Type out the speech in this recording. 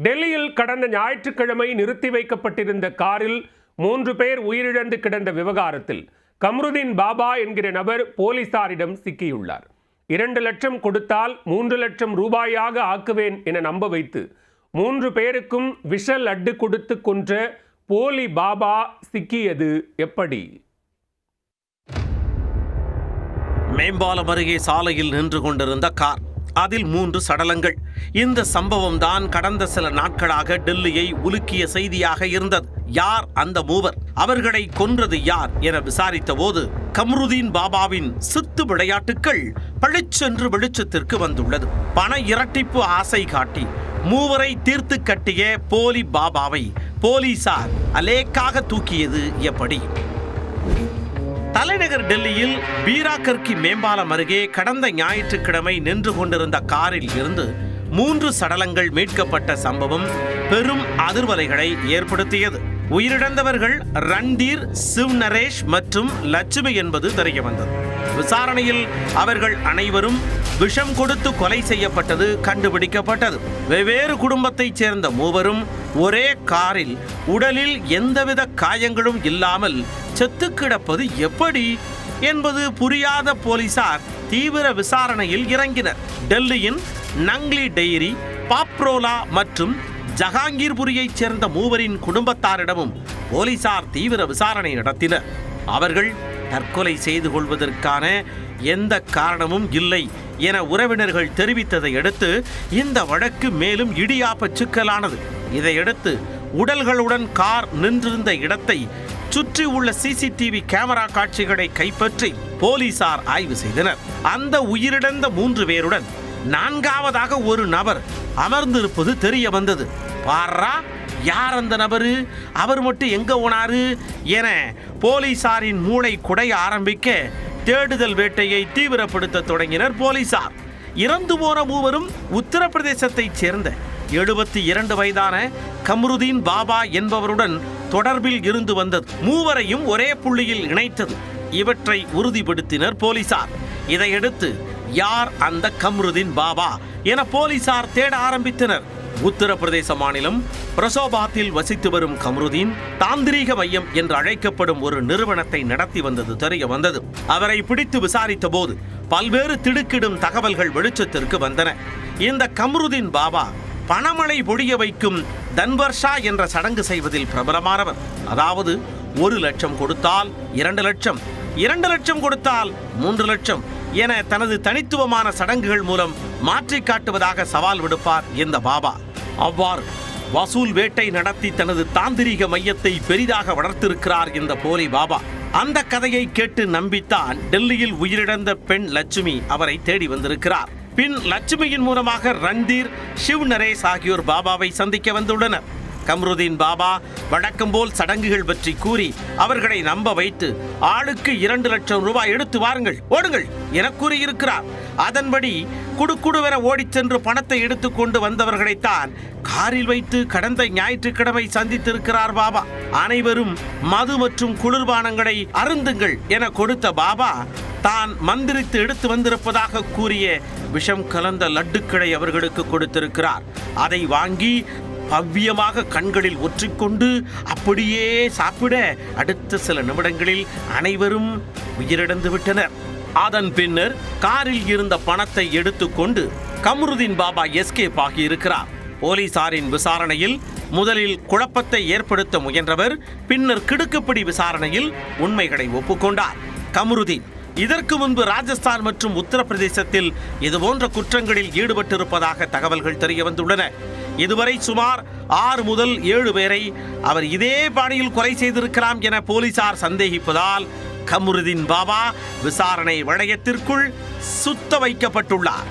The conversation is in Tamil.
டெல்லியில் கடந்த ஞாயிற்றுக்கிழமை நிறுத்தி வைக்கப்பட்டிருந்த காரில் 3 பேர் உயிரிழந்து கிடந்த விவகாரத்தில் கம்ருதீன் பாபா என்கிற நபர் போலீசாரிடம் சிக்கியுள்ளார். 2 லட்சம் கொடுத்தால் 3 லட்சம் ரூபாயாக ஆக்குவேன் என நம்ப வைத்து 3 பேருக்கும் விஷ லட்டு கொடுத்து கொன்ற போலி பாபா சிக்கியது எப்படி? மேம்பாலம் அருகே சாலையில் நின்று கொண்டிருந்த கார், அதில் 3 சடலங்கள். இந்த சம்பவம் தான் கடந்த சில நாட்களாக டெல்லியை உலுக்கிய செய்தியாக இருந்தது. யார் அந்த மூவர், அவர்களை கொன்றது யார் என விசாரித்த போது கம்ருதீன் பாபாவின் சித்து விளையாட்டுக்கள் பளிச்சென்று வெளிச்சத்திற்கு வந்துள்ளது. பண இரட்டிப்பு ஆசை காட்டி மூவரை தீர்த்து கட்டிய போலி பாபாவை போலீசார் அலேக்காக தூக்கியது எப்படி? தலைநகர் டெல்லியில் பீராகர்கி மேம்பாலம் அருகே கடந்த ஞாயிற்றுக்கிழமை நின்று கொண்டிருந்த காரில் இருந்து 3 சடலங்கள் மீட்கப்பட்ட சம்பவம் பெரும் அதிர்வலைகளை ஏற்படுத்தியது. உயிரிழந்தவர்கள் ரன்தீர், சிவ் நரேஷ் மற்றும் லட்சுமி என்பது தெரியவந்தது. விசாரணையில் அவர்கள் அனைவரும் விஷம் கொடுத்து கொலை செய்யப்பட்டது கண்டுபிடிக்கப்பட்டது. வெவ்வேறு குடும்பத்தைச் சேர்ந்த மூவரும் ஒரே காரில் உடலில் எந்தவித காயங்களும் இல்லாமல் செத்து கிடப்பது எப்படி என்பது புரியாத போலீசார் தீவிர விசாரணையில் இறங்கினர். டெல்லியின் நங்லி டெய்ரி, பாப்ரோலா மற்றும் ஜஹாங்கீர்புரியைச் சேர்ந்த மூவரின் குடும்பத்தாரிடமும் போலீசார் தீவிர விசாரணை நடத்தினர். அவர்கள் தற்கொலை செய்து கொள்வதற்கான எந்த காரணமும் இல்லை என உறவினர்கள் தெரிவித்ததை அடுத்து இந்த வழக்கு மேலும் இடியாப்ப சிக்கலானது. இதையடுத்து உடல்களுடன் கார் நின்றிருந்த இடத்தை சுற்றி உள்ள சிசிடிவி கேமரா காட்சிகளை கைப்பற்றி போலீசார் ஆய்வு செய்தனர். அந்த உயிரிழந்த 3 பேருடன் 4வதாக ஒரு நபர் அமர்ந்திருப்பது தெரிய வந்தது. பாரா, யார் அந்த நபரு, அவர் மட்டும் எங்க போனாரு என போலீசாரின் மூளை குடைய ஆரம்பிக்க தேடுதல் வேட்டையை தீவிரப்படுத்த தொடங்கினர் போலீசார். இறந்து போன மூவரும் உத்தரப்பிரதேசத்தைச் சேர்ந்த 72 வயதான கம்ருதீன் பாபா என்பவருடன் தொடர்பில் இருந்து வந்தது. மூவரையும் ஒரே புள்ளியில் இணைத்தது. இவற்றை உறுதிப்படுத்தினர் போலீசார். இதையடுத்து யார் அந்த கம்ருதீன் பாபா என போலீசார் தேட ஆரம்பித்தனர். உத்தரப்பிரதேச மாநிலம் பிரசோபாத்தில் வசித்து வரும் கம்ருதீன் தாந்திரீக மையம் என்று அழைக்கப்படும் ஒரு நிறுவனத்தை நடத்தி வந்தது தெரிய வந்தது. அவரை பிடித்து விசாரித்த போது பல்வேறு திடுக்கிடும் தகவல்கள் வெளிச்சத்திற்கு வந்தன. இந்த கம்ருதீன் பாபா பணமழை பொழிய வைக்கும் தன்வர்ஷா என்ற சடங்கு செய்வதில் பிரபலமானவர். அதாவது 1 லட்சம் கொடுத்தால் 2 லட்சம், 2 லட்சம் கொடுத்தால் 3 லட்சம் என தனது தனித்துவமான சடங்குகள் மூலம் மாற்றி காட்டுவதாக சவால் விடுப்பார் இந்த பாபா. அவ்வாறு வசூல் வேட்டை நடத்தி தனது தாந்திரீக மையத்தை பெரிதாக வளர்த்திருக்கிறார் இந்த போலி பாபா. அந்த கதையை கேட்டு நம்பித்தான் டெல்லியில் உயிரிழந்த பெண் லட்சுமி அவரை தேடி வந்திருக்கிறார். பின் லட்சுமியின் மூலமாக ரன்தீர், சிவ் நரேஷ் ஆகியோர் பாபாவை சந்திக்க வந்துள்ளனர். கம்ருதீன் பாபா வழக்கம் போல் சடங்குகள் பற்றி கூறி அவர்களை நம்ப வைத்து ஆளுக்கு 2 லட்சம் ரூபாய் எடுத்து வாருங்கள், ஓடுங்கள் என கூறியிருக்கிறார். அதன்படி குடுகுடுவென ஓடிச் சென்று பணத்தை எடுத்துக்கொண்டு வந்தவர்களைத்தான் காரில் வைத்து கடந்த ஞாயிற்றுக்கிழமை சந்தித்திருக்கிறார் பாபா. அனைவரும் மது மற்றும் குளிர்பானங்களை அருந்துங்கள் என கொடுத்த பாபா தான் மந்திரித்து எடுத்து வந்திருப்பதாக கூறிய விஷம் கலந்த லட்டுக்களை அவர்களுக்கு கொடுத்திருக்கிறார். அதை வாங்கி பவ்யமாக கண்களில் ஒற்றிக்கொண்டு அப்படியே சாப்பிட அடுத்த சில நிமிடங்களில் அனைவரும் உயிரிழந்து விட்டனர். அதன் பின்னர் காரில் இருந்த பணத்தை எடுத்துக்கொண்டு கம்ருதீன் பாபா எஸ்கேப் ஆகியிருக்கிறார். போலீசாரின் விசாரணையில் முதலில் குழப்பத்தை ஏற்படுத்த முயன்றவர் பின்னர் கிடுக்குப்பிடி விசாரணையில் உண்மைகளை ஒப்புக்கொண்டார். கம்ருதீன் இதற்கு முன்பு ராஜஸ்தான் மற்றும் உத்தரப்பிரதேசத்தில் இதுபோன்ற குற்றங்களில் ஈடுபட்டிருப்பதாக தகவல்கள் தெரிய வந்துள்ளன. இதுவரை சுமார் 6 முதல் 7 பேரை அவர் இதே பாணியில் கொலை செய்திருக்கலாம் என போலீசார் சந்தேகிப்பதால் கம்ருதீன் பாபா விசாரணை வளையத்திற்குள் சுத்த வைக்கப்பட்டுள்ளார்.